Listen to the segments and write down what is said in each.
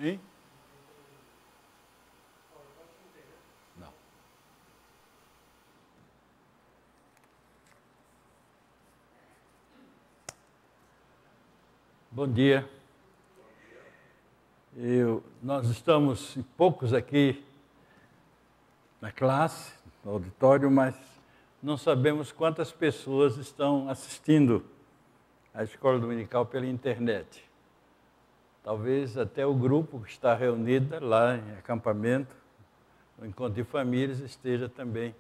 Hein? Não. Bom dia. Nós estamos poucos aqui na classe, no auditório, mas não sabemos quantas pessoas estão assistindo à escola dominical pela internet. Talvez até o grupo que está reunido lá em acampamento, no Encontro de Famílias, esteja também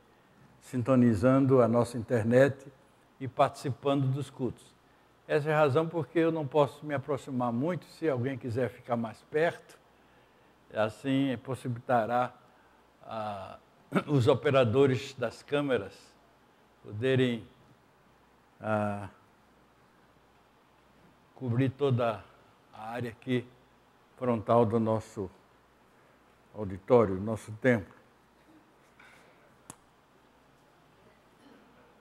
sintonizando a nossa internet e participando dos cultos. Essa é a razão porque eu não posso me aproximar muito. Se alguém quiser ficar mais perto, assim possibilitará os operadores das câmeras poderem cobrir toda a área aqui frontal do nosso auditório, nosso templo.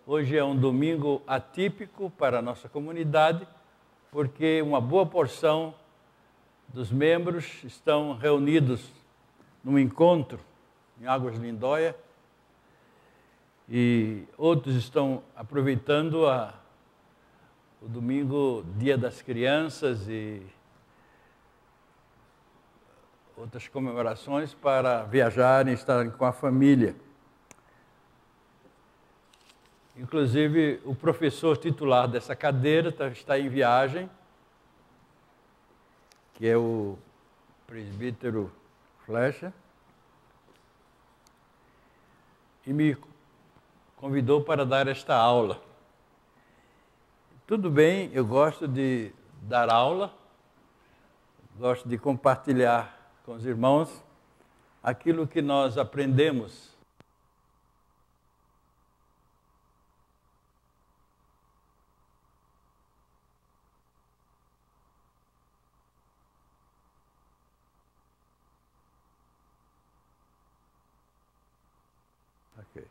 Hoje é um domingo atípico para a nossa comunidade, porque uma boa porção dos membros estão reunidos num encontro em Águas de Lindóia e outros estão aproveitando o domingo, Dia das Crianças e outras comemorações para viajarem, estarem com a família. Inclusive, o professor titular dessa cadeira está em viagem, que é o presbítero Flecha, e me convidou para dar esta aula. Tudo bem, eu gosto de dar aula, gosto de compartilhar com os irmãos aquilo que nós aprendemos. Ok.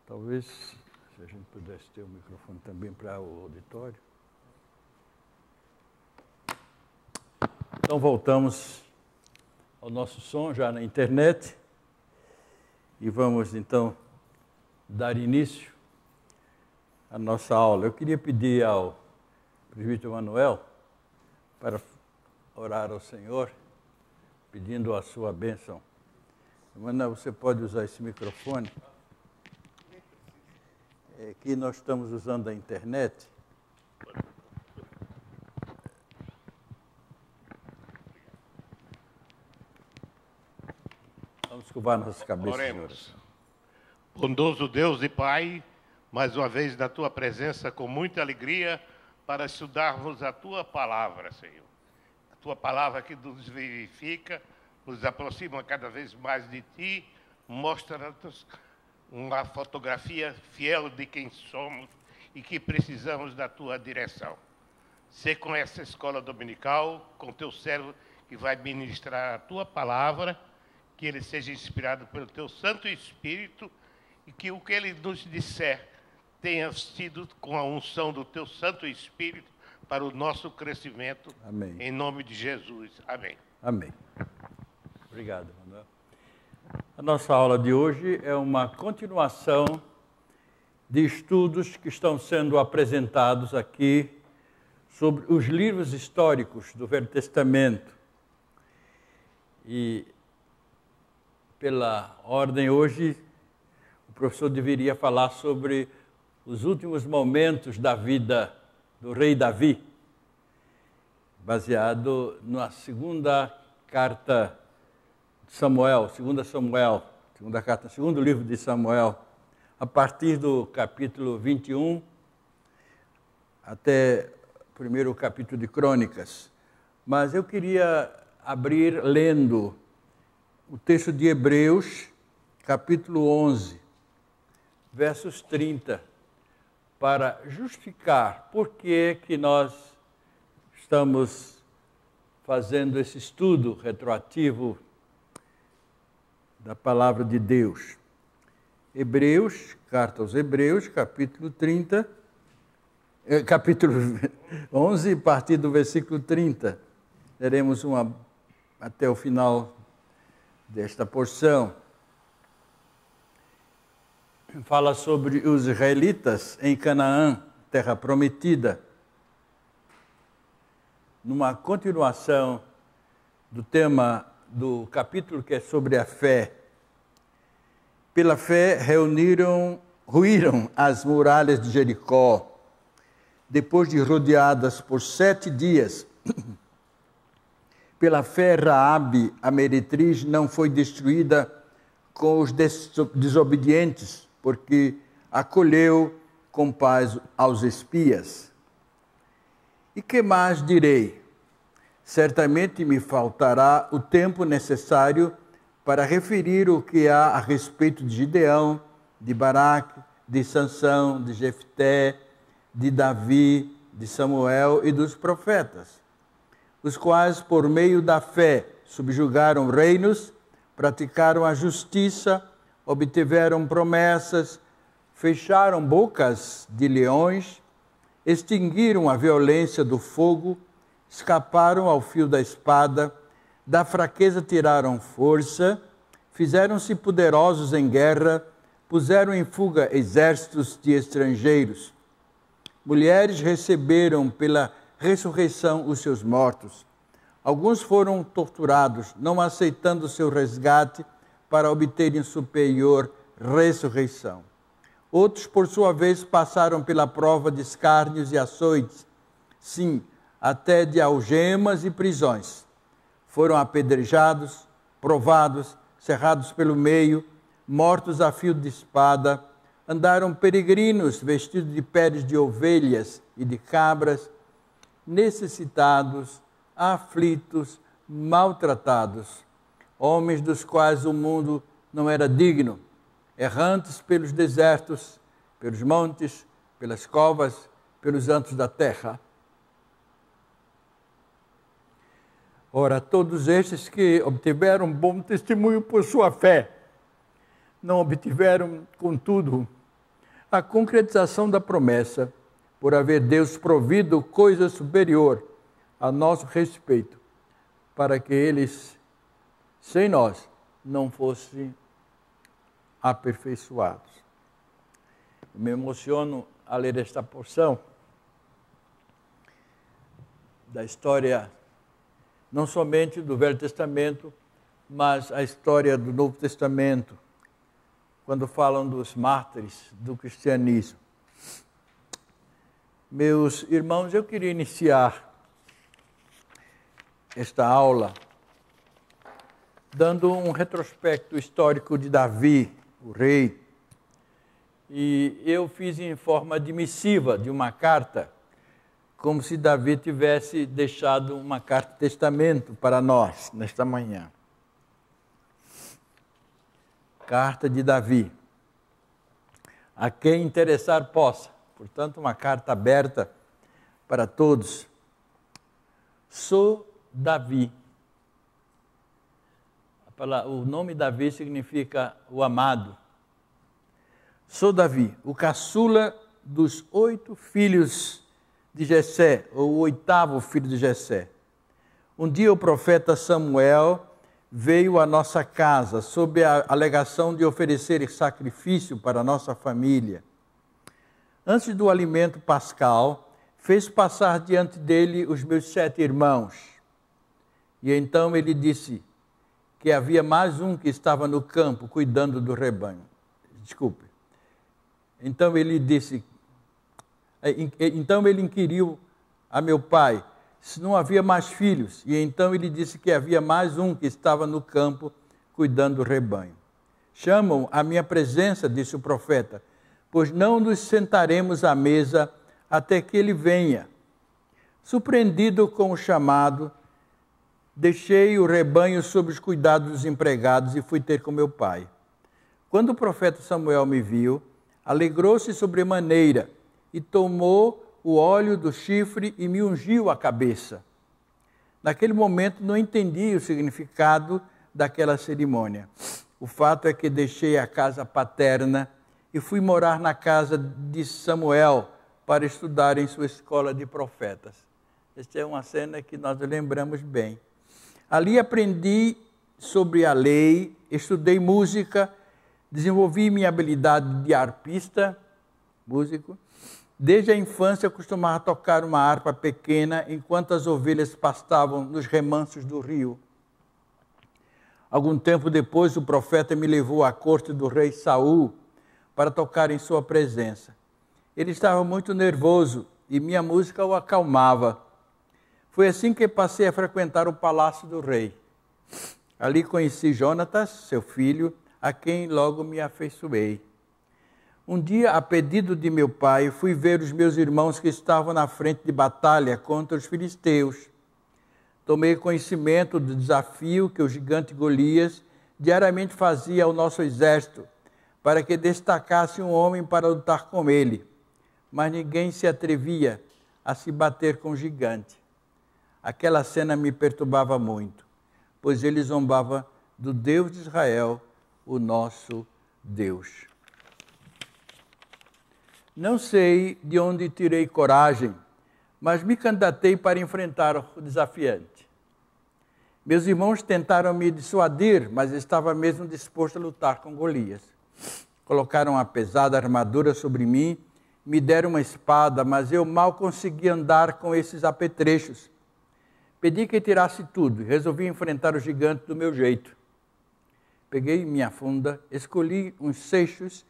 Talvez, se a gente pudesse ter o microfone também para o auditório. Então, voltamos ao nosso som já na internet e vamos, então, dar início à nossa aula. Eu queria pedir ao presbítero Manuel para orar ao Senhor, pedindo a sua bênção. Manuel, você pode usar esse microfone? Que nós estamos usando a internet. Vamos curvar nossas cabeças. Oremos. Bondoso Deus e Pai, mais uma vez na Tua presença, com muita alegria, para estudarmos a Tua palavra, Senhor. A Tua palavra que nos vivifica, nos aproxima cada vez mais de Ti, mostra-nos uma fotografia fiel de quem somos e que precisamos da Tua direção. Ser com essa escola dominical, com Teu servo que vai ministrar a Tua palavra, que ele seja inspirado pelo Teu Santo Espírito e que o que ele nos disser tenha sido com a unção do Teu Santo Espírito para o nosso crescimento. Amém. Em nome de Jesus. Amém. Amém. Obrigado, Manuel. A nossa aula de hoje é uma continuação de estudos que estão sendo apresentados aqui sobre os livros históricos do Velho Testamento. E, pela ordem hoje, o professor deveria falar sobre os últimos momentos da vida do rei Davi, baseado na segunda carta de Samuel, segundo livro de Samuel, a partir do capítulo 21 até o primeiro capítulo de Crônicas. Mas eu queria abrir lendo o texto de Hebreus, capítulo 11, versos 30, para justificar por que nós estamos fazendo esse estudo retroativo da palavra de Deus. Hebreus, carta aos Hebreus, capítulo 11, a partir do versículo 30. Teremos até o final desta porção. Fala sobre os israelitas em Canaã, terra prometida, numa continuação do tema do capítulo que é sobre a fé. Pela fé ruíram as muralhas de Jericó, depois de rodeadas por 7 dias. Pela fé, Raabe, a meretriz, não foi destruída com os desobedientes, porque acolheu com paz aos espias. E que mais direi? Certamente me faltará o tempo necessário para referir o que há a respeito de Gideão, de Baraque, de Sansão, de Jefté, de Davi, de Samuel e dos profetas, os quais, por meio da fé, subjugaram reinos, praticaram a justiça, obtiveram promessas, fecharam bocas de leões, extinguiram a violência do fogo, escaparam ao fio da espada, da fraqueza tiraram força, fizeram-se poderosos em guerra, puseram em fuga exércitos de estrangeiros. Mulheres receberam pela ressurreição os seus mortos. Alguns foram torturados, não aceitando seu resgate para obterem superior ressurreição. Outros, por sua vez, passaram pela prova de escárnios e açoites, sim, até de algemas e prisões. Foram apedrejados, provados, cerrados pelo meio, mortos a fio de espada, andaram peregrinos vestidos de peles de ovelhas e de cabras, necessitados, aflitos, maltratados, homens dos quais o mundo não era digno, errantes pelos desertos, pelos montes, pelas covas, pelos antros da terra. Ora, todos estes que obtiveram bom testemunho por sua fé, não obtiveram, contudo, a concretização da promessa, por haver Deus provido coisa superior a nosso respeito, para que eles, sem nós, não fossem aperfeiçoados. Eu me emociono a ler esta porção da história, não somente do Velho Testamento, mas a história do Novo Testamento, quando falam dos mártires do cristianismo. Meus irmãos, eu queria iniciar esta aula dando um retrospecto histórico de Davi, o rei. E eu fiz em forma de missiva, de uma carta, como se Davi tivesse deixado uma carta de testamento para nós, nesta manhã. Carta de Davi. A quem interessar possa. Portanto, uma carta aberta para todos. Sou Davi. O nome Davi significa o amado. Sou Davi, o caçula dos 8 filhos de Jessé, ou o 8º filho de Jessé. Um dia o profeta Samuel veio à nossa casa sob a alegação de oferecer sacrifício para a nossa família. Antes do alimento pascal, fez passar diante dele os meus 7 irmãos. E então ele disse que havia mais um que estava no campo, cuidando do rebanho. Desculpe. Então ele inquiriu a meu pai se não havia mais filhos. E então ele disse que havia mais um que estava no campo, cuidando do rebanho. Chamam à minha presença, disse o profeta, pois não nos sentaremos à mesa até que ele venha. Surpreendido com o chamado, deixei o rebanho sob os cuidados dos empregados e fui ter com meu pai. Quando o profeta Samuel me viu, alegrou-se sobremaneira e tomou o óleo do chifre e me ungiu a cabeça. Naquele momento não entendi o significado daquela cerimônia. O fato é que deixei a casa paterna e fui morar na casa de Samuel para estudar em sua escola de profetas. Esta é uma cena que nós lembramos bem. Ali aprendi sobre a lei, estudei música, desenvolvi minha habilidade de arpista, músico. Desde a infância costumava tocar uma harpa pequena enquanto as ovelhas pastavam nos remansos do rio. Algum tempo depois, o profeta me levou à corte do rei Saul para tocar em sua presença. Ele estava muito nervoso e minha música o acalmava. Foi assim que passei a frequentar o palácio do rei. Ali conheci Jonatas, seu filho, a quem logo me afeiçoei. Um dia, a pedido de meu pai, fui ver os meus irmãos que estavam na frente de batalha contra os filisteus. Tomei conhecimento do desafio que o gigante Golias diariamente fazia ao nosso exército, para que destacasse um homem para lutar com ele. Mas ninguém se atrevia a se bater com o gigante. Aquela cena me perturbava muito, pois ele zombava do Deus de Israel, o nosso Deus. Não sei de onde tirei coragem, mas me candidatei para enfrentar o desafiante. Meus irmãos tentaram me dissuadir, mas estava mesmo disposto a lutar com Golias. Colocaram uma pesada armadura sobre mim, me deram uma espada, mas eu mal conseguia andar com esses apetrechos. Pedi que tirasse tudo e resolvi enfrentar o gigante do meu jeito. Peguei minha funda, escolhi uns seixos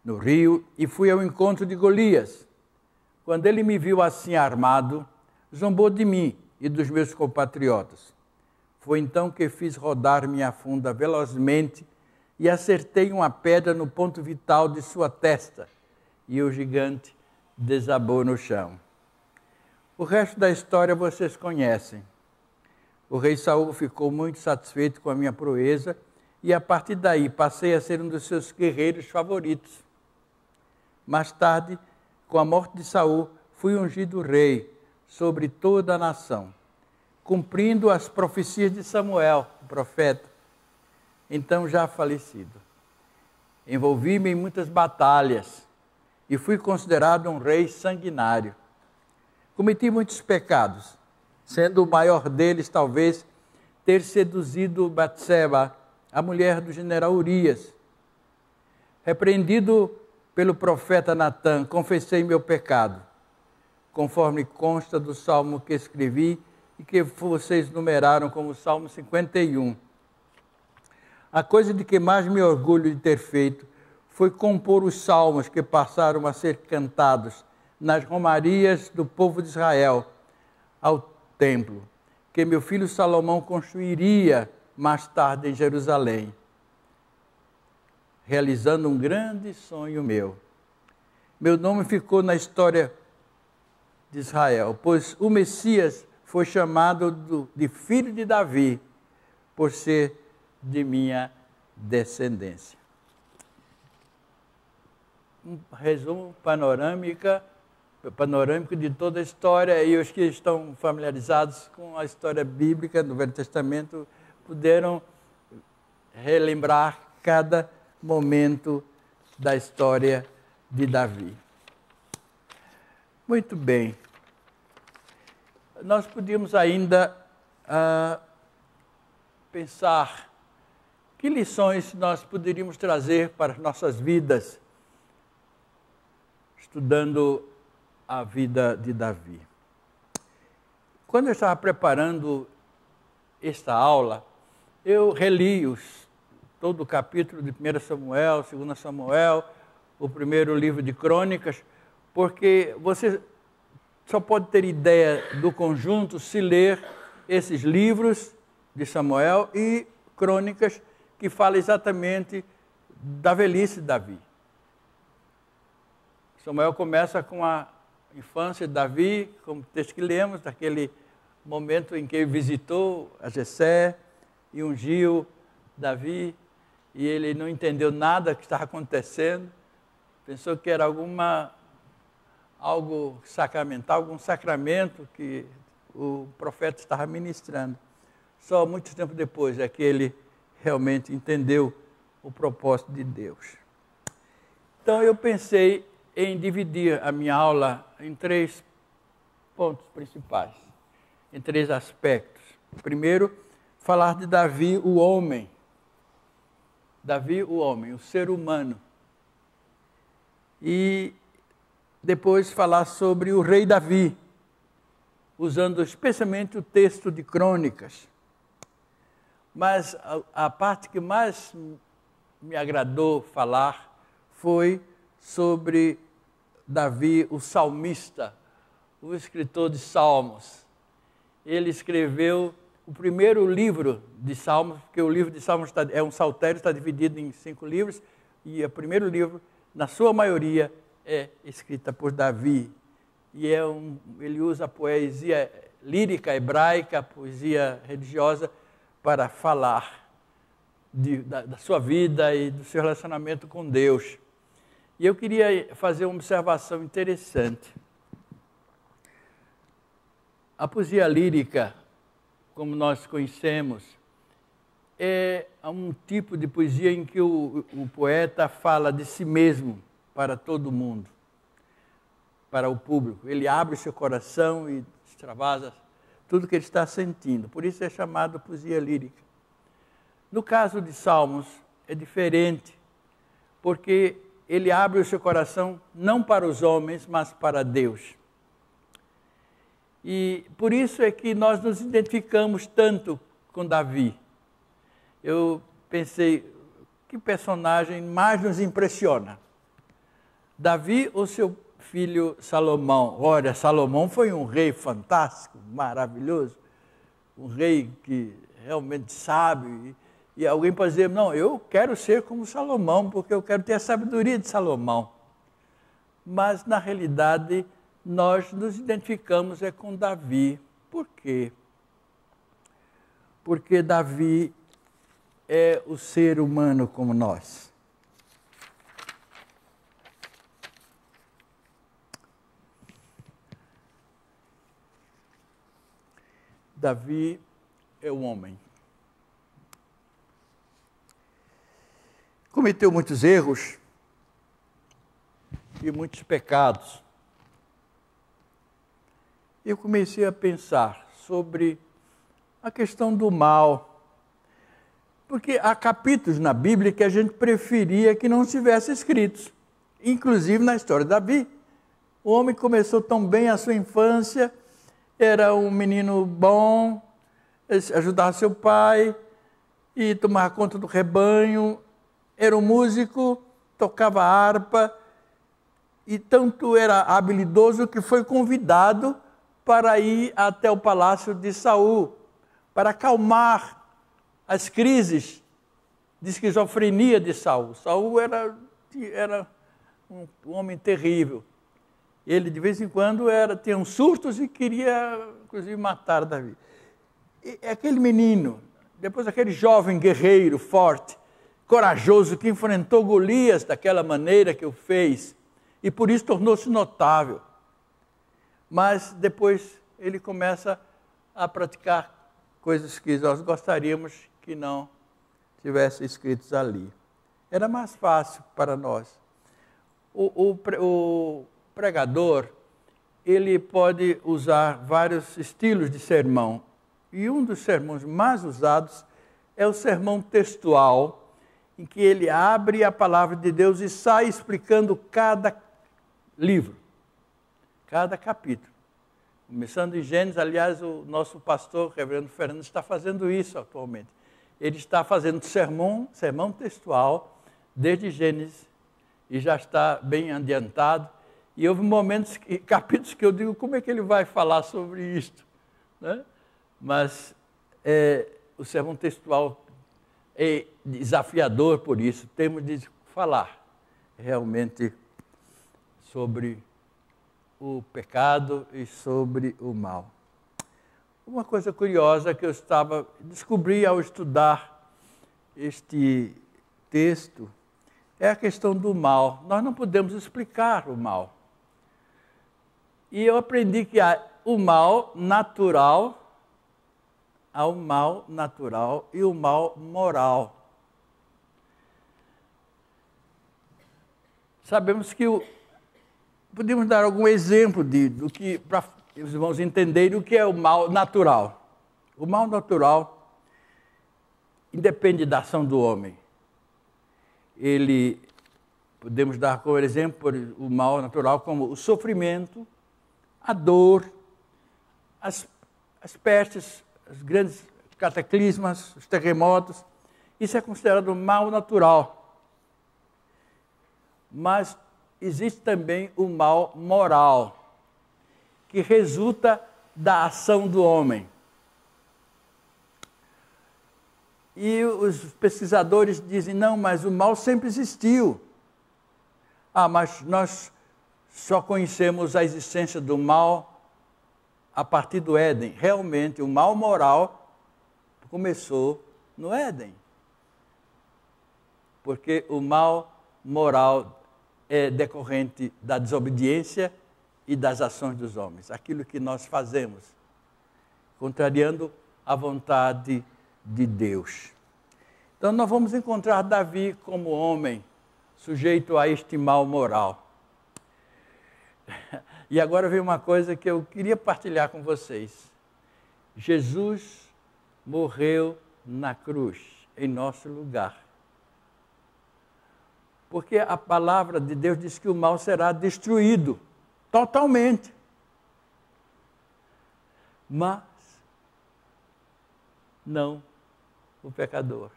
no rio e fui ao encontro de Golias. Quando ele me viu assim armado, zombou de mim e dos meus compatriotas. Foi então que fiz rodar minha funda velozmente e acertei uma pedra no ponto vital de sua testa, e o gigante desabou no chão. O resto da história vocês conhecem. O rei Saul ficou muito satisfeito com a minha proeza e a partir daí passei a ser um dos seus guerreiros favoritos. Mais tarde, com a morte de Saul, fui ungido rei sobre toda a nação, cumprindo as profecias de Samuel, o profeta, então já falecido. Envolvi-me em muitas batalhas e fui considerado um rei sanguinário. Cometi muitos pecados, sendo o maior deles, talvez, ter seduzido Batseba, a mulher do general Urias. Repreendido pelo profeta Natã, confessei meu pecado, conforme consta do salmo que escrevi e que vocês numeraram como Salmo 51. A coisa de que mais me orgulho de ter feito foi compor os salmos que passaram a ser cantados nas romarias do povo de Israel ao templo, que meu filho Salomão construiria mais tarde em Jerusalém, realizando um grande sonho meu. Meu nome ficou na história de Israel, pois o Messias foi chamado de filho de Davi, por ser de minha descendência. Um resumo panorâmico de toda a história, e os que estão familiarizados com a história bíblica do Velho Testamento puderam relembrar cada momento da história de Davi. Muito bem. Nós podíamos ainda pensar que lições nós poderíamos trazer para as nossas vidas, estudando a vida de Davi. Quando eu estava preparando esta aula, eu reli todo o capítulo de 1 Samuel, 2 Samuel, o primeiro livro de Crônicas, porque você só pode ter ideia do conjunto se ler esses livros de Samuel e Crônicas, que fala exatamente da velhice de Davi. Samuel começa com a infância de Davi, como o texto que lemos, daquele momento em que ele visitou a Jessé e ungiu Davi, e ele não entendeu nada que estava acontecendo, pensou que era algo sacramental, algum sacramento que o profeta estava ministrando. Só muito tempo depois é que ele realmente entendeu o propósito de Deus. Então eu pensei em dividir a minha aula em 3 pontos principais, em 3 aspectos. Primeiro, falar de Davi, o homem. Davi, o homem, o ser humano. E depois falar sobre o rei Davi, usando especialmente o texto de Crônicas. Mas a parte que mais me agradou falar foi sobre Davi, o salmista, o escritor de Salmos. Ele escreveu o primeiro livro de Salmos, porque o livro de Salmos é um saltério, está dividido em 5 livros, e o primeiro livro, na sua maioria, é escrita por Davi. E ele usa a poesia lírica hebraica, a poesia religiosa, para falar da sua vida e do seu relacionamento com Deus. E eu queria fazer uma observação interessante. A poesia lírica, como nós conhecemos, é um tipo de poesia em que o poeta fala de si mesmo para todo mundo, para o público. Ele abre seu coração e extravasa tudo que ele está sentindo. Por isso é chamado poesia lírica. No caso de Salmos, é diferente, porque ele abre o seu coração não para os homens, mas para Deus. E por isso é que nós nos identificamos tanto com Davi. Eu pensei, que personagem mais nos impressiona? Davi ou seu filho Salomão? Olha, Salomão foi um rei fantástico, maravilhoso, um rei que realmente sabe. E alguém pode dizer, não, eu quero ser como Salomão, porque eu quero ter a sabedoria de Salomão. Mas, na realidade, nós nos identificamos com Davi. Por quê? Porque Davi é o ser humano como nós. Davi é o homem. Cometeu muitos erros e muitos pecados. Eu comecei a pensar sobre a questão do mal, porque há capítulos na Bíblia que a gente preferia que não tivessem escritos, inclusive na história de Davi. O homem começou tão bem a sua infância, era um menino bom, ajudava seu pai e tomava conta do rebanho, era um músico, tocava harpa, e tanto era habilidoso que foi convidado para ir até o palácio de Saul, para acalmar as crises de esquizofrenia de Saul. Saul era um homem terrível. Ele, de vez em quando, tinha uns surtos e queria, inclusive, matar Davi. E aquele menino, depois aquele jovem guerreiro, forte, corajoso, que enfrentou Golias daquela maneira que o fez, e por isso tornou-se notável. Mas depois ele começa a praticar coisas que nós gostaríamos que não tivessem escritos ali. Era mais fácil para nós. O pregador, ele pode usar vários estilos de sermão, e um dos sermões mais usados é o sermão textual, em que ele abre a palavra de Deus e sai explicando cada livro, cada capítulo. Começando em Gênesis, aliás, o nosso pastor, o reverendo Fernando, está fazendo isso atualmente. Ele está fazendo sermão textual desde Gênesis e já está bem adiantado. E houve momentos, capítulos que eu digo, como é que ele vai falar sobre isto? Né? Mas o sermão textual é desafiador por isso. Temos de falar realmente sobre o pecado e sobre o mal. Uma coisa curiosa que eu descobri ao estudar este texto é a questão do mal. Nós não podemos explicar o mal. E eu aprendi que há o mal natural e o mal moral. Sabemos que podemos dar algum exemplo do que, para os irmãos entenderem o que é o mal natural. O mal natural independe da ação do homem. Podemos dar como exemplo o mal natural como o sofrimento, a dor, as pestes, os grandes cataclismas, os terremotos. Isso é considerado mal natural. Mas existe também o mal moral, que resulta da ação do homem. E os pesquisadores dizem, não, mas o mal sempre existiu. Mas nós só conhecemos a existência do mal a partir do Éden. Realmente, o mal moral começou no Éden. Porque o mal moral é decorrente da desobediência e das ações dos homens. Aquilo que nós fazemos, contrariando a vontade de Deus. Então, nós vamos encontrar Davi como homem, sujeito a este mal moral. E agora vem uma coisa que eu queria partilhar com vocês. Jesus morreu na cruz, em nosso lugar. Porque a palavra de Deus diz que o mal será destruído, totalmente. Mas não o pecador.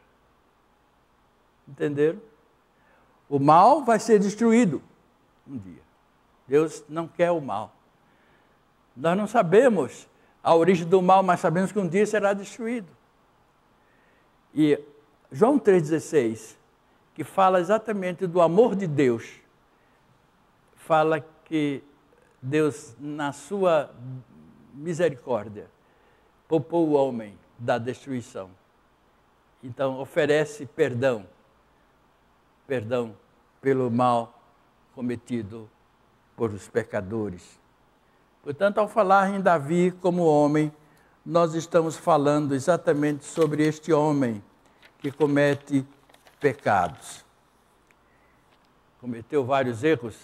Entenderam? O mal vai ser destruído um dia. Deus não quer o mal. Nós não sabemos a origem do mal, mas sabemos que um dia será destruído. E João 3,16, que fala exatamente do amor de Deus, fala que Deus, na sua misericórdia, poupou o homem da destruição. Então, oferece perdão pelo mal cometido por os pecadores. Portanto, ao falar em Davi como homem, nós estamos falando exatamente sobre este homem que comete pecados. Cometeu vários erros,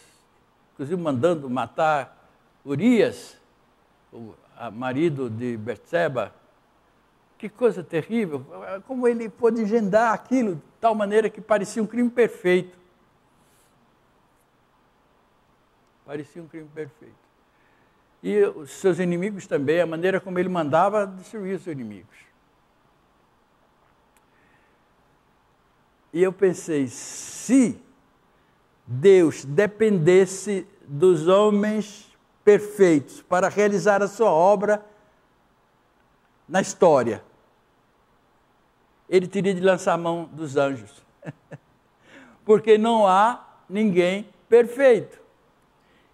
inclusive mandando matar Urias, o marido de Betseba. Que coisa terrível, como ele pôde engendrar aquilo de tal maneira que parecia um crime perfeito. Parecia um crime perfeito. E os seus inimigos também, a maneira como ele mandava destruir os seus inimigos. E eu pensei, se Deus dependesse dos homens perfeitos para realizar a sua obra na história, ele teria de lançar a mão dos anjos. Porque não há ninguém perfeito.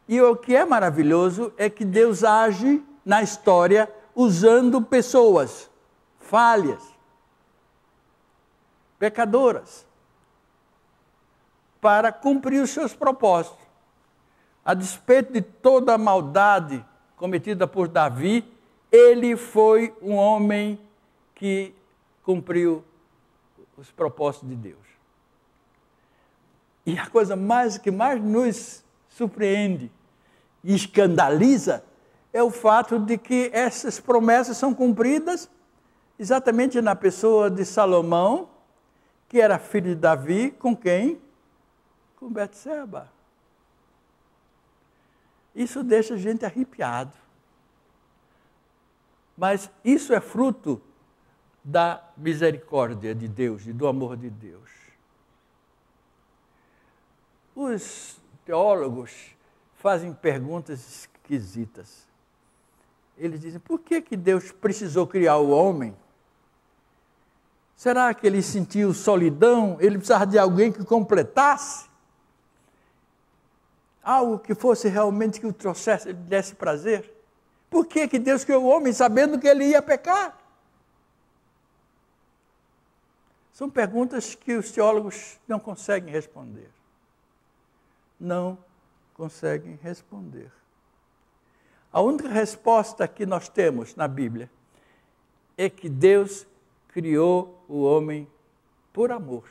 E o que é maravilhoso é que Deus age na história usando pessoas falhas, pecadoras, para cumprir os seus propósitos. A despeito de toda a maldade cometida por Davi, ele foi um homem que cumpriu os propósitos de Deus. E a coisa que mais nos surpreende e escandaliza é o fato de que essas promessas são cumpridas exatamente na pessoa de Salomão, que era filho de Davi, com quem? Com Betseba. Isso deixa a gente arrepiado. Mas isso é fruto da misericórdia de Deus e do amor de Deus. Os teólogos fazem perguntas esquisitas. Eles dizem, por que Deus precisou criar o homem? Será que ele sentiu solidão? Ele precisava de alguém que completasse? Algo que fosse realmente que o trouxesse, lhe desse prazer? Por que Deus criou o homem sabendo que ele ia pecar? São perguntas que os teólogos não conseguem responder. Não conseguem responder. A única resposta que nós temos na Bíblia é que Deus criou o homem por amor.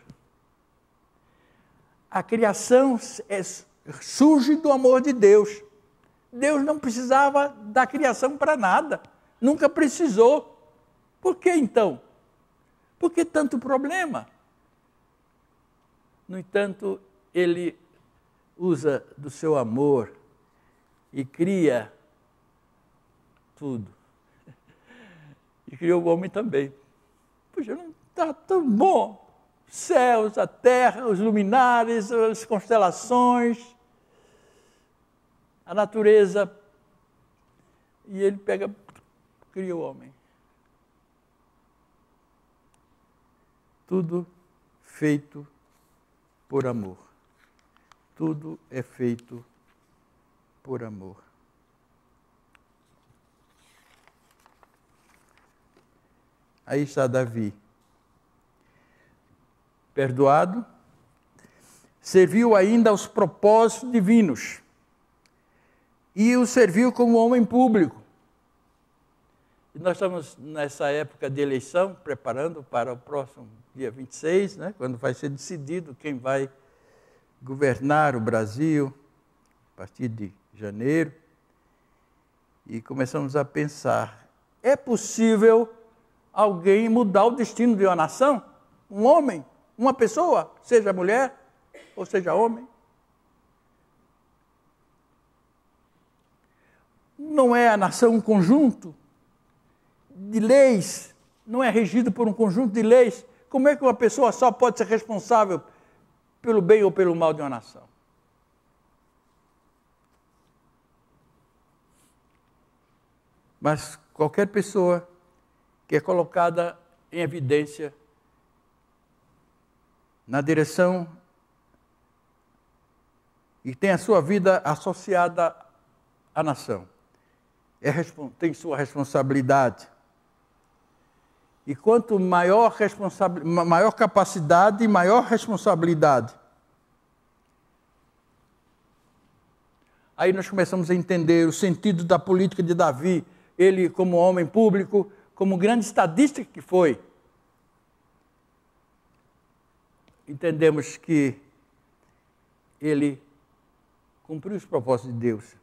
A criação surge do amor de Deus. Deus não precisava da criação para nada. Nunca precisou. Por que então? Por que tanto problema? No entanto, Ele usa do seu amor e cria tudo. E criou o homem também. Puxa, não está tão bom. Os céus, a terra, os luminares, as constelações, a natureza. E ele cria o homem. Tudo feito por amor. Tudo é feito por amor. Aí está Davi. Perdoado, serviu ainda aos propósitos divinos e o serviu como homem público. E nós estamos nessa época de eleição, preparando para o próximo dia 26, né, quando vai ser decidido quem vai governar o Brasil, a partir de janeiro. E começamos a pensar, é possível alguém mudar o destino de uma nação? Um homem? Uma pessoa? Seja mulher ou seja homem? Não é a nação um conjunto de leis? Não é regido por um conjunto de leis? Como é que uma pessoa só pode ser responsável pelo bem ou pelo mal de uma nação? Mas qualquer pessoa que é colocada em evidência na direção e tem a sua vida associada à nação, tem sua responsabilidade. E quanto maior capacidade e maior responsabilidade, aí nós começamos a entender o sentido da política de Davi, ele como homem público, como grande estadista que foi. Entendemos que ele cumpriu os propósitos de Deus.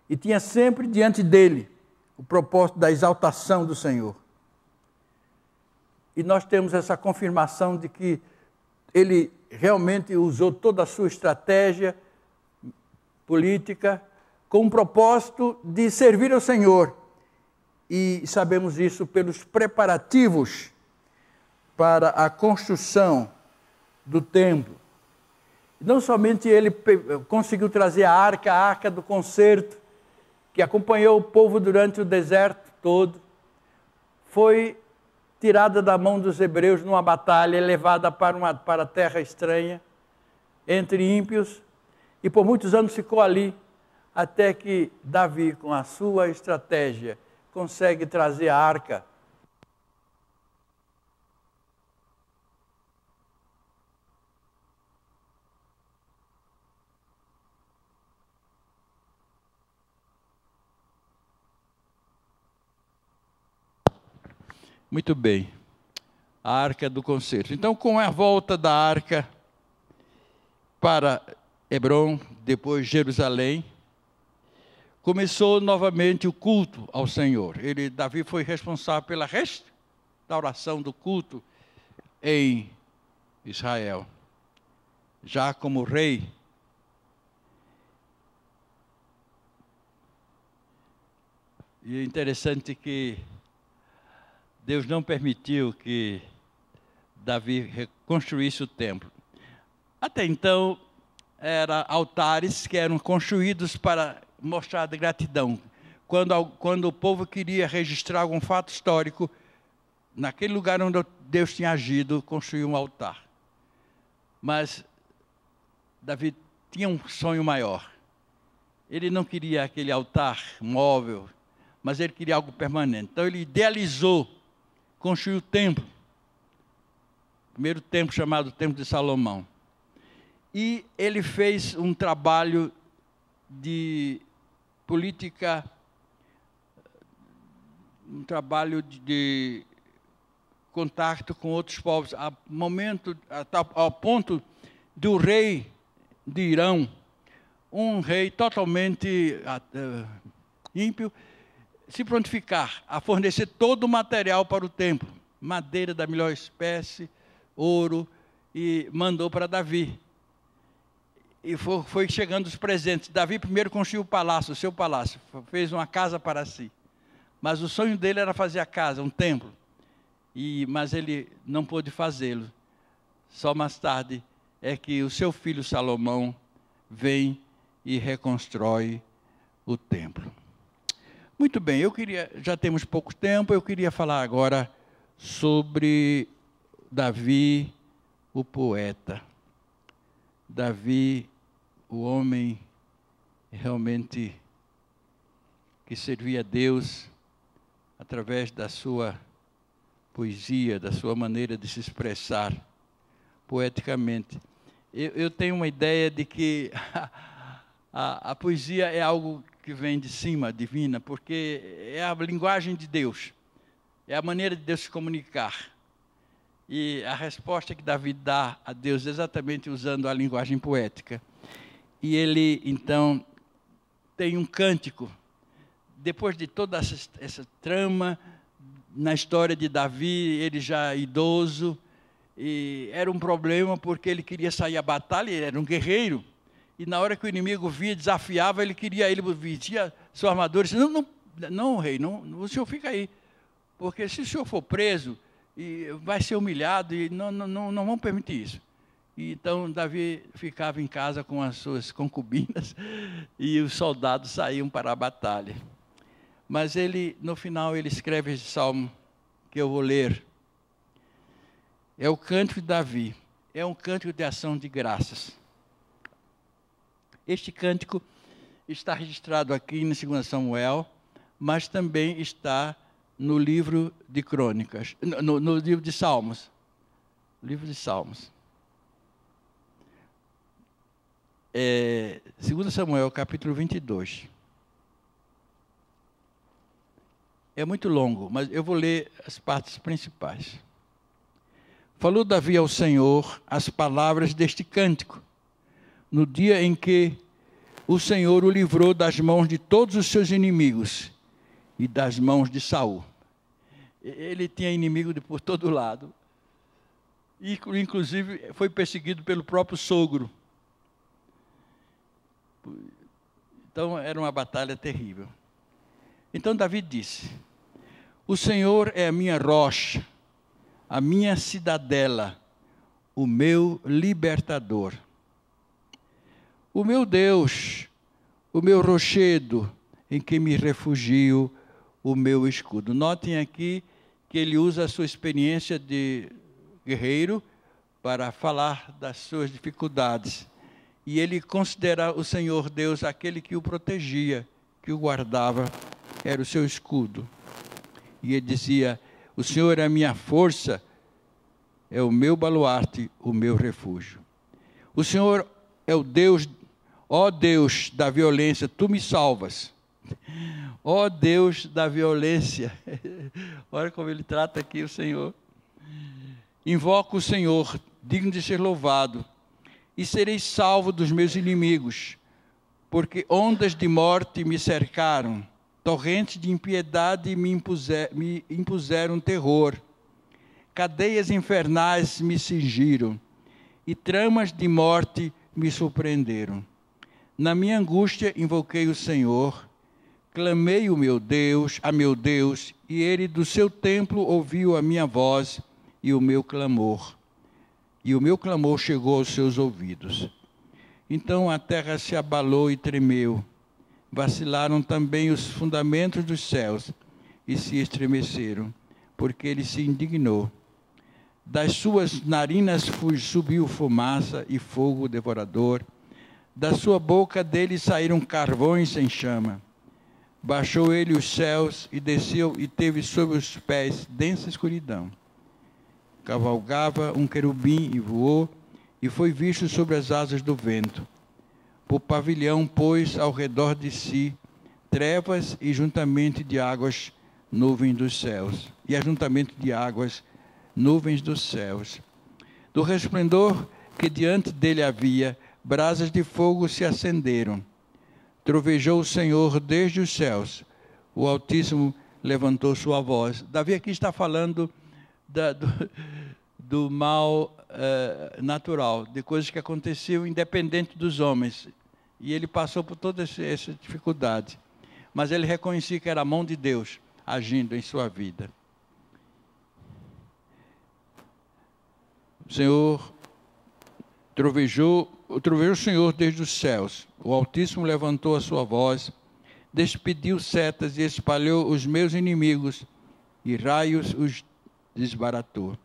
E tinha sempre diante dele o propósito da exaltação do Senhor. E nós temos essa confirmação de que ele realmente usou toda a sua estratégia política com o propósito de servir ao Senhor. E sabemos isso pelos preparativos para a construção do templo. Não somente ele conseguiu trazer a arca do concerto, que acompanhou o povo durante o deserto todo, foi tirada da mão dos hebreus numa batalha, levada para a terra estranha, entre ímpios, e por muitos anos ficou ali, até que Davi, com a sua estratégia, consegue trazer a arca. Muito bem. A arca do concerto. Então, com a volta da arca para Hebrom, depois Jerusalém, começou novamente o culto ao Senhor. Davi foi responsável pela restauração do culto em Israel. Já como rei, E é interessante que Deus não permitiu que Davi reconstruísse o templo. Até então, eram altares que eram construídos para mostrar a gratidão. Quando o povo queria registrar algum fato histórico, naquele lugar onde Deus tinha agido, construiu um altar. Mas Davi tinha um sonho maior. Ele não queria aquele altar móvel, mas ele queria algo permanente. Então ele idealizou, construiu o templo. O primeiro templo chamado Templo de Salomão. E ele fez um trabalho de política, um trabalho de contato com outros povos, ao ponto do rei de Irão, um rei totalmente ímpio, se prontificar a fornecer todo o material para o templo, madeira da melhor espécie, ouro, e mandou para Davi. E foi chegando os presentes. Davi primeiro construiu o palácio, o seu palácio, fez uma casa para si. Mas o sonho dele era fazer a casa, um templo. Mas ele não pôde fazê-lo. Só mais tarde é que o seu filho Salomão vem e reconstrói o templo. Muito bem, já temos pouco tempo, eu queria falar agora sobre Davi, o poeta. Davi, o homem realmente que servia a Deus através da sua poesia, da sua maneira de se expressar poeticamente. Eu tenho uma ideia de que a poesia é algo que vem de cima, divina, porque é a linguagem de Deus, é a maneira de Deus se comunicar. E a resposta que Davi dá a Deus exatamente usando a linguagem poética. E ele, então, tem um cântico. Depois de toda essa trama, na história de Davi, ele já idoso, e era um problema porque ele queria sair à batalha, ele era um guerreiro, e na hora que o inimigo via, desafiava, ele vestia sua armadura, e disse, não, rei, não, o senhor fica aí, porque se o senhor for preso, vai ser humilhado, e não vamos permitir isso. E então Davi ficava em casa com as suas concubinas, e os soldados saíam para a batalha. Mas no final, ele escreve esse salmo que eu vou ler. É o cântico de Davi, é um cântico de ação de graças. Este cântico está registrado aqui em 2 Samuel, mas também está no livro de Crônicas, no livro de Salmos. Livro de Salmos. 2 Samuel, capítulo 22. É muito longo, mas eu vou ler as partes principais. Falou Davi ao Senhor as palavras deste cântico, no dia em que o Senhor o livrou das mãos de todos os seus inimigos e das mãos de Saul. Ele tinha inimigo por todo lado. E, inclusive, foi perseguido pelo próprio sogro. Então, era uma batalha terrível. Então, Davi disse, o Senhor é a minha rocha, a minha cidadela, o meu libertador. O meu Deus, o meu rochedo, em que me refugio, o meu escudo. Notem aqui que ele usa a sua experiência de guerreiro para falar das suas dificuldades. E ele considera o Senhor Deus aquele que o protegia, que o guardava, era o seu escudo. E ele dizia, o Senhor é a minha força, é o meu baluarte, o meu refúgio. O Senhor é o Deus, ó Deus da violência, tu me salvas. Ó Deus da violência. Olha como ele trata aqui o Senhor. Invoco o Senhor, digno de ser louvado, e serei salvo dos meus inimigos, porque ondas de morte me cercaram, torrentes de impiedade me impuseram terror, cadeias infernais me cingiram, e tramas de morte me surpreenderam. Na minha angústia invoquei o Senhor, Clamei a meu Deus, e ele do seu templo ouviu a minha voz e o meu clamor. E o meu clamor chegou aos seus ouvidos. Então a terra se abalou e tremeu. Vacilaram também os fundamentos dos céus e se estremeceram, porque ele se indignou. Das suas narinas subiu fumaça e fogo devorador. Da sua boca dele saíram carvões em chama. Baixou ele os céus e desceu e teve sob os pés densa escuridão. Cavalgava um querubim e voou, e foi visto sobre as asas do vento. Por pavilhão pôs ao redor de si trevas e juntamente de águas nuvens dos céus. E ajuntamento de águas nuvens dos céus. Do resplendor que diante dele havia, brasas de fogo se acenderam. Trovejou o Senhor desde os céus. O Altíssimo levantou sua voz. Davi aqui está falando do mal natural, de coisas que aconteciam independente dos homens. E ele passou por toda essa dificuldade. Mas ele reconhecia que era a mão de Deus agindo em sua vida. O Senhor trovejou o Senhor desde os céus. O Altíssimo levantou a sua voz, despediu setas e espalhou os meus inimigos, e raios os desbaratou.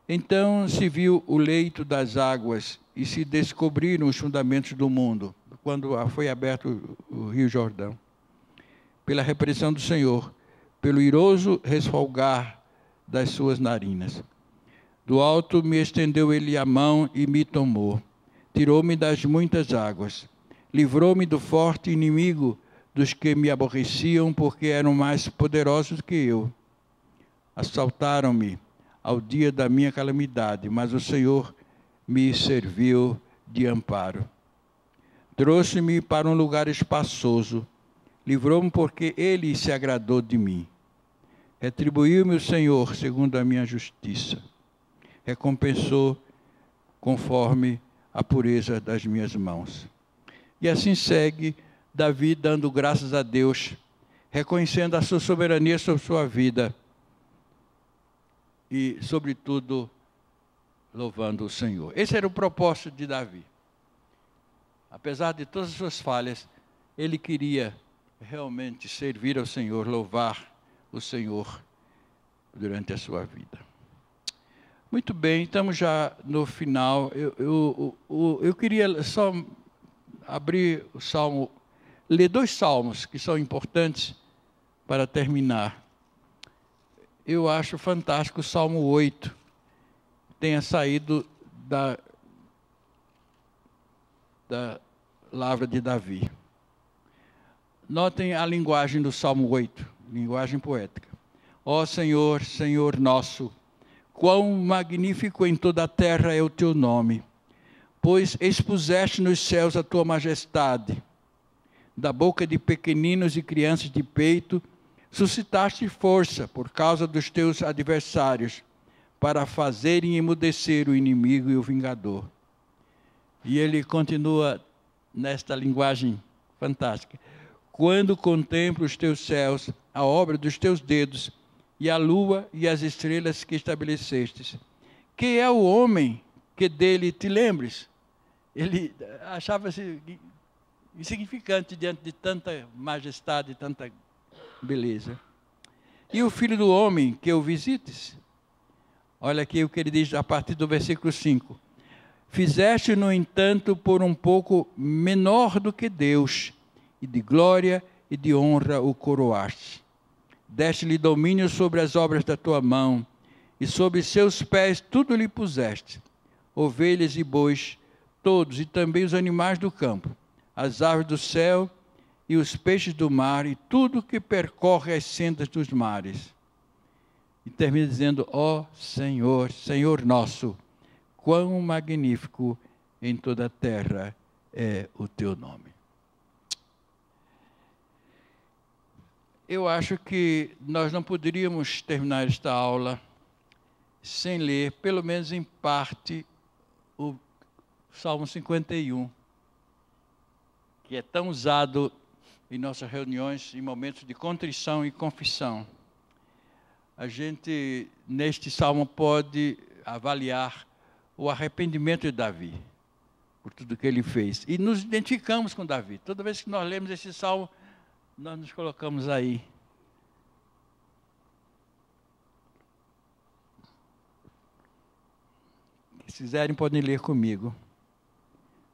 Então se viu o leito das águas e se descobriram os fundamentos do mundo, quando foi aberto o rio Jordão. Pela repressão do Senhor, pelo iroso resfolgar das suas narinas. Do alto me estendeu ele a mão e me tomou. Tirou-me das muitas águas. Livrou-me do forte inimigo, dos que me aborreciam, porque eram mais poderosos que eu. Assaltaram-me ao dia da minha calamidade, mas o Senhor me serviu de amparo. Trouxe-me para um lugar espaçoso. Livrou-me porque ele se agradou de mim. Retribuiu-me o Senhor segundo a minha justiça. Recompensou conforme a pureza das minhas mãos. E assim segue Davi dando graças a Deus, reconhecendo a sua soberania sobre sua vida e, sobretudo, louvando o Senhor. Esse era o propósito de Davi. Apesar de todas as suas falhas, ele queria realmente servir ao Senhor, louvar o Senhor durante a sua vida. Muito bem, estamos já no final. Eu queria só abrir o Salmo, ler 2 salmos que são importantes para terminar. Eu acho fantástico o Salmo 8, tenha saído da lavra de Davi. Notem a linguagem do Salmo 8, linguagem poética. Ó Senhor, Senhor nosso, quão magnífico em toda a terra é o teu nome, pois expuseste nos céus a tua majestade. Da boca de pequeninos e crianças de peito, suscitaste força por causa dos teus adversários, para fazerem emudecer o inimigo e o vingador. E ele continua nesta linguagem fantástica. Quando contemplo os teus céus, a obra dos teus dedos, e a lua e as estrelas que estabelecestes. Que é o homem que dele te lembres? Ele achava-se insignificante diante de tanta majestade e tanta beleza. E o filho do homem que o visites? Olha aqui o que ele diz a partir do versículo 5. Fizeste, no entanto, por um pouco menor do que Deus, e de glória e de honra o coroaste. Deste-lhe domínio sobre as obras da tua mão, e sobre seus pés tudo lhe puseste, ovelhas e bois, todos, e também os animais do campo, as aves do céu e os peixes do mar, e tudo que percorre as sendas dos mares. E termina dizendo, ó Senhor, Senhor nosso, quão magnífico em toda a terra é o teu nome. Eu acho que nós não poderíamos terminar esta aula sem ler, pelo menos em parte, o Salmo 51, que é tão usado em nossas reuniões, em momentos de contrição e confissão, a gente, neste salmo, pode avaliar o arrependimento de Davi, por tudo que ele fez. E nos identificamos com Davi. Toda vez que nós lemos esse salmo, nós nos colocamos aí. Se quiserem, podem ler comigo.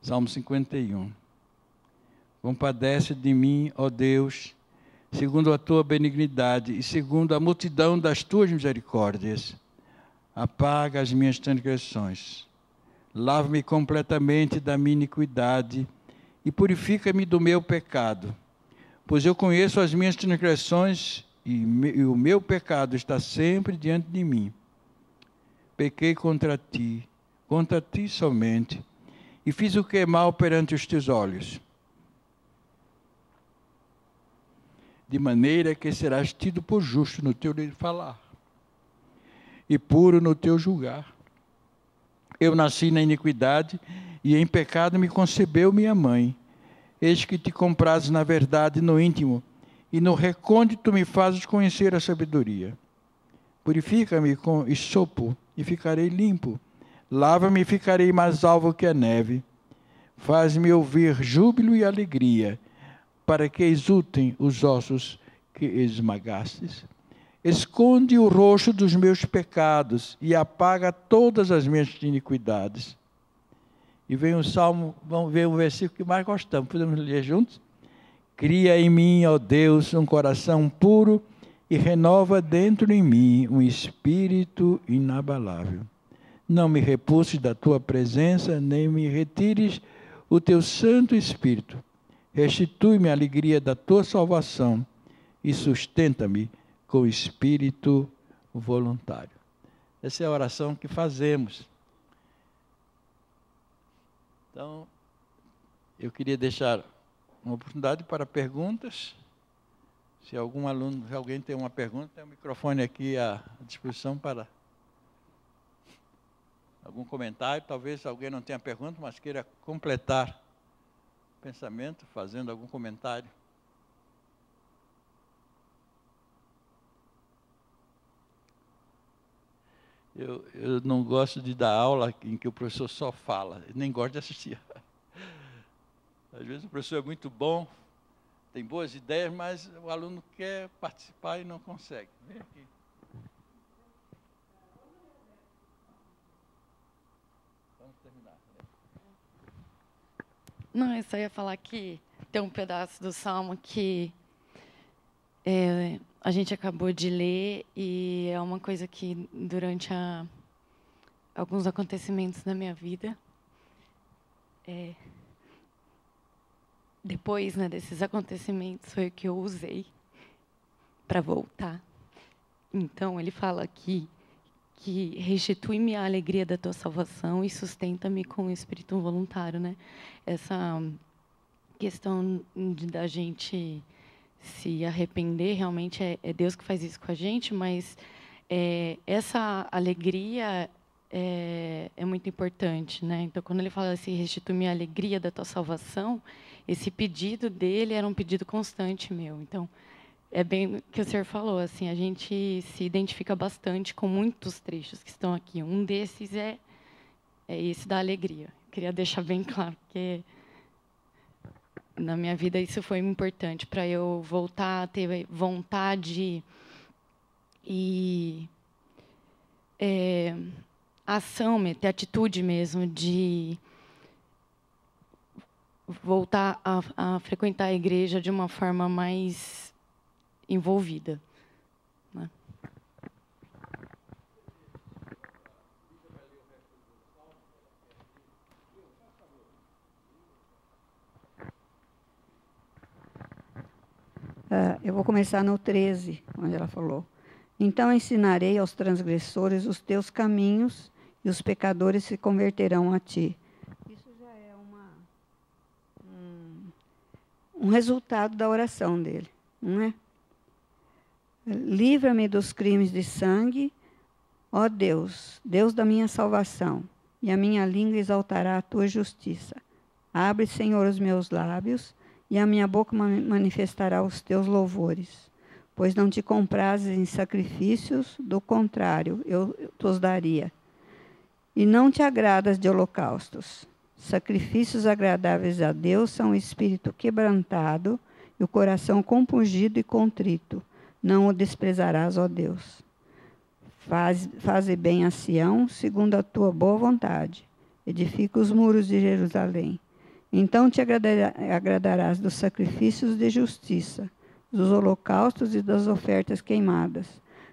Salmo 51. Compadece de mim, ó Deus, segundo a tua benignidade e segundo a multidão das tuas misericórdias. Apaga as minhas transgressões. Lava-me completamente da minha iniquidade e purifica-me do meu pecado. Pois eu conheço as minhas transgressões e o meu pecado está sempre diante de mim. Pequei contra ti somente, e fiz o que é mal perante os teus olhos. De maneira que serás tido por justo no teu falar, e puro no teu julgar. Eu nasci na iniquidade, e em pecado me concebeu minha mãe. Eis que te comprazes na verdade no íntimo, e no recôndito me fazes conhecer a sabedoria. Purifica-me com isopo, e ficarei limpo. Lava-me e ficarei mais alvo que a neve. Faz-me ouvir júbilo e alegria, para que exultem os ossos que esmagastes. Esconde o rosto dos meus pecados e apaga todas as minhas iniquidades. E vem o salmo, vamos ver o versículo que mais gostamos. Podemos ler juntos? Cria em mim, ó Deus, um coração puro e renova dentro de mim um espírito inabalável. Não me repulses da tua presença, nem me retires o teu Santo Espírito. Restitui-me a alegria da tua salvação e sustenta-me com o espírito voluntário. Essa é a oração que fazemos. Então, eu queria deixar uma oportunidade para perguntas. Se alguém tem uma pergunta, tem o microfone aqui à disposição para algum comentário. Talvez alguém não tenha pergunta, mas queira completar o pensamento, fazendo algum comentário. Eu não gosto de dar aula em que o professor só fala, nem gosto de assistir. Às vezes o professor é muito bom, tem boas ideias, mas o aluno quer participar e não consegue. Vem aqui. Vamos terminar. Não, eu só ia falar que tem um pedaço do Salmo que a gente acabou de ler e é uma coisa que, durante alguns acontecimentos na minha vida, depois, né, desses acontecimentos, foi o que eu usei para voltar. Então, ele fala aqui que restitui-me a alegria da tua salvação e sustenta-me com o espírito voluntário, né? Essa questão da gente se arrepender, realmente é Deus que faz isso com a gente, mas essa alegria é muito importante, né? Então, quando ele fala assim, restitui-me a alegria da tua salvação, esse pedido dele era um pedido constante meu. Então, é bem o que o senhor falou, assim, a gente se identifica bastante com muitos trechos que estão aqui. Um desses é esse da alegria. Queria deixar bem claro, porque na minha vida isso foi importante para eu voltar a ter vontade e ação, ter atitude mesmo de voltar a frequentar a igreja de uma forma mais envolvida, né? Eu vou começar no 13, onde ela falou. Então ensinarei aos transgressores os teus caminhos, e os pecadores se converterão a ti. Isso já é um resultado da oração dele, não é? Livra-me dos crimes de sangue, ó Deus, Deus da minha salvação, e a minha língua exaltará a tua justiça. Abre, Senhor, os meus lábios, e a minha boca manifestará os teus louvores. Pois não te comprazes em sacrifícios, do contrário, eu te daria. E não te agradas de holocaustos. Sacrifícios agradáveis a Deus são o espírito quebrantado e o coração compungido e contrito. Não o desprezarás, ó Deus. Faze bem a Sião, segundo a tua boa vontade. Edifica os muros de Jerusalém. Então te agradarás dos sacrifícios de justiça, dos holocaustos e das ofertas queimadas.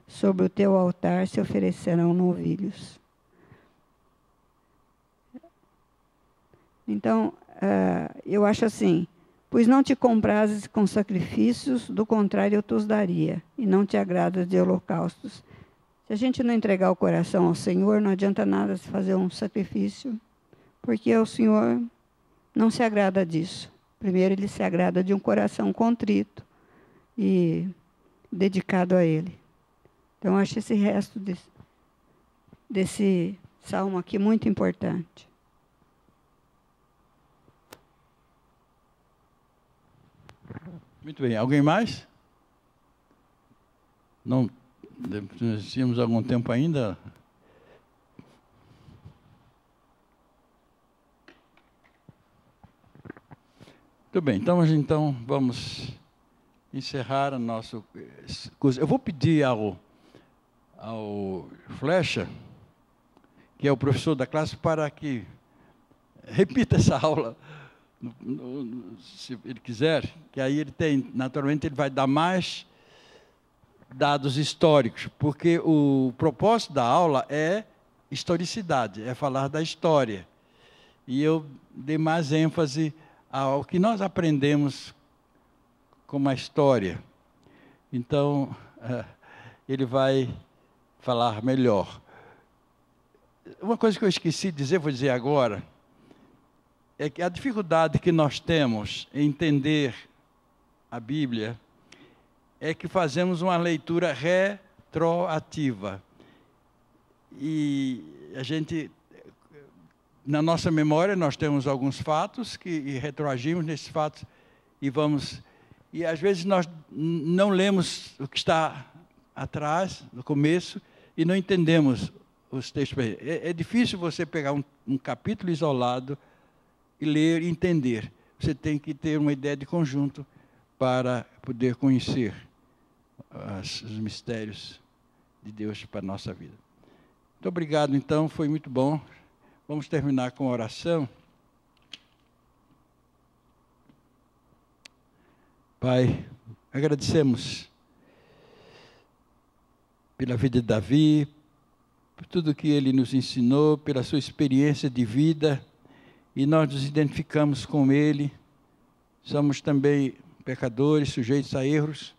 Sobre o teu altar se oferecerão novilhos. Então, eu acho assim, pois não te comprazes com sacrifícios, do contrário eu te os daria, e não te agradas de holocaustos. Se a gente não entregar o coração ao Senhor, não adianta nada se fazer um sacrifício, porque o Senhor não se agrada disso. Primeiro, Ele se agrada de um coração contrito e dedicado a Ele. Então, eu acho esse resto desse salmo aqui muito importante. Muito bem. Alguém mais? Não, nós tínhamos algum tempo ainda? Muito bem. Então vamos encerrar o nosso curso. Eu vou pedir ao Flecha, que é o professor da classe, para que repita essa aula, se ele quiser, que aí ele tem, naturalmente, ele vai dar mais dados históricos, porque o propósito da aula é historicidade, é falar da história. E eu dei mais ênfase ao que nós aprendemos com a história. Então, ele vai falar melhor. Uma coisa que eu esqueci de dizer, vou dizer agora, é que a dificuldade que nós temos em entender a Bíblia é que fazemos uma leitura retroativa. E a gente, na nossa memória, nós temos alguns fatos e retroagimos nesses fatos e vamos... E às vezes nós não lemos o que está atrás, no começo, e não entendemos os textos. É difícil você pegar um capítulo isolado e ler e entender. Você tem que ter uma ideia de conjunto para poder conhecer os mistérios de Deus para a nossa vida. Muito obrigado, então, foi muito bom. Vamos terminar com a oração. Pai, agradecemos pela vida de Davi, por tudo que ele nos ensinou, pela sua experiência de vida, e nós nos identificamos com ele. Somos também pecadores, sujeitos a erros,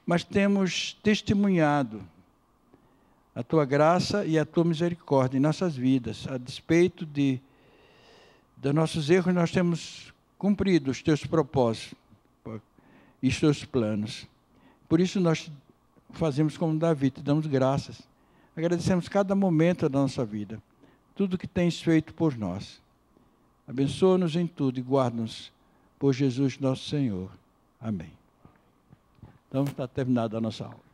mas temos testemunhado a tua graça e a tua misericórdia em nossas vidas. A despeito dos nossos erros, nós temos cumprido os teus propósitos e os teus planos. Por isso nós fazemos como Davi, te damos graças. Agradecemos cada momento da nossa vida, tudo que tens feito por nós. Abençoa-nos em tudo e guarda-nos por Jesus nosso Senhor. Amém. Então está terminada a nossa aula.